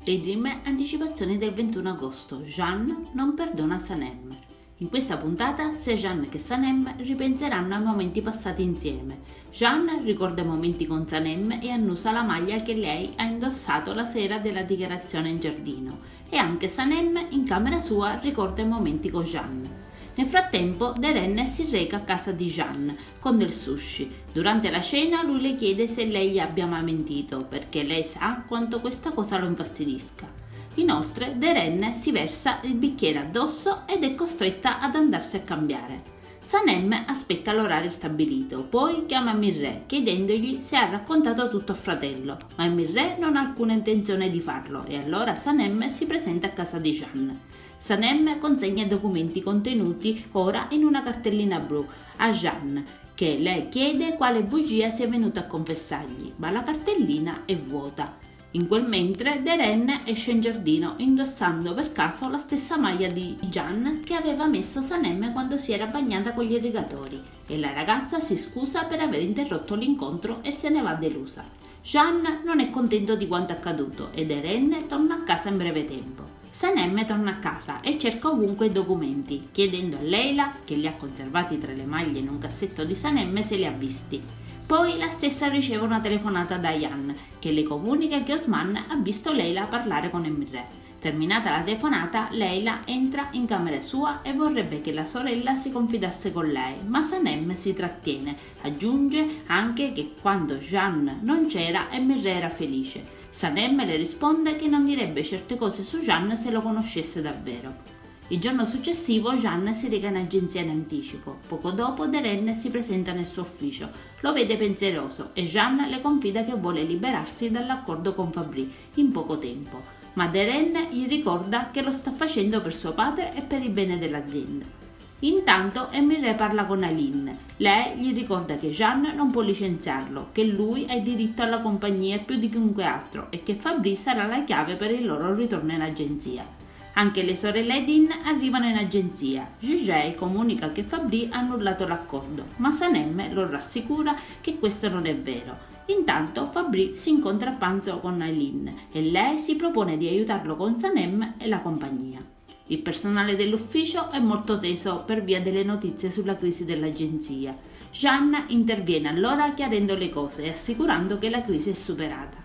Daydream anticipazioni del 21 agosto. Jeanne non perdona Sanem. In questa puntata sia Jeanne che Sanem ripenseranno ai momenti passati insieme. Jeanne ricorda i momenti con Sanem e annusa la maglia che lei ha indossato la sera della dichiarazione in giardino, e anche Sanem in camera sua ricorda i momenti con Jeanne. Nel frattempo Deren si reca a casa di Jeanne con del sushi. Durante la cena lui le chiede se lei gli abbia mai mentito, perché lei sa quanto questa cosa lo infastidisca. Inoltre Deren si versa il bicchiere addosso ed è costretta ad andarsi a cambiare. Sanem aspetta l'orario stabilito, poi chiama Mirre chiedendogli se ha raccontato tutto al fratello, ma Mirre non ha alcuna intenzione di farlo e allora Sanem si presenta a casa di Jeanne. Sanem consegna i documenti contenuti ora in una cartellina blu a Jeanne, che lei chiede quale bugia sia venuta a confessargli, ma la cartellina è vuota. In quel mentre Deren esce in giardino indossando per caso la stessa maglia di Jeanne che aveva messo Sanem quando si era bagnata con gli irrigatori, e la ragazza si scusa per aver interrotto l'incontro e se ne va delusa. Jeanne non è contento di quanto accaduto e Deren torna a casa in breve tempo. Sanem torna a casa e cerca ovunque i documenti, chiedendo a Leila, che li ha conservati tra le maglie in un cassetto di Sanem, se li ha visti. Poi la stessa riceve una telefonata da Jan, che le comunica che Osman ha visto Leila parlare con Emre. Terminata la telefonata, Leila entra in camera sua e vorrebbe che la sorella si confidasse con lei, ma Sanem si trattiene. Aggiunge anche che quando Jeanne non c'era, Emre era felice. Sanem le risponde che non direbbe certe cose su Jeanne se lo conoscesse davvero. Il giorno successivo Jeanne si reca in agenzia in anticipo. Poco dopo Deren si presenta nel suo ufficio, lo vede pensieroso e Jeanne le confida che vuole liberarsi dall'accordo con Fabri in poco tempo, ma Deren gli ricorda che lo sta facendo per suo padre e per il bene dell'azienda. Intanto Emre parla con Aileen. Lei gli ricorda che Jeanne non può licenziarlo, che lui ha diritto alla compagnia più di chiunque altro e che Fabri sarà la chiave per il loro ritorno in agenzia. Anche le sorelle Edin arrivano in agenzia. Gigi comunica che Fabri ha annullato l'accordo, ma Sanem lo rassicura che questo non è vero. Intanto Fabri si incontra a pranzo con Aileen e lei si propone di aiutarlo con Sanem e la compagnia. Il personale dell'ufficio è molto teso per via delle notizie sulla crisi dell'agenzia. Jeanne interviene allora chiarendo le cose e assicurando che la crisi è superata.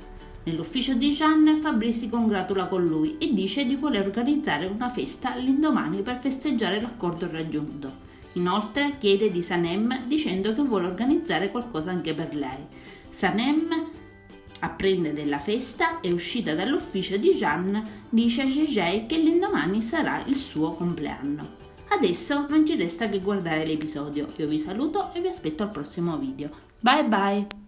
Nell'ufficio di Jeanne, Fabri si congratula con lui e dice di voler organizzare una festa l'indomani per festeggiare l'accordo raggiunto. Inoltre chiede di Sanem dicendo che vuole organizzare qualcosa anche per lei. Sanem apprende della festa e, uscita dall'ufficio di Jeanne, dice a Gigi che l'indomani sarà il suo compleanno. Adesso non ci resta che guardare l'episodio. Io vi saluto e vi aspetto al prossimo video. Bye bye!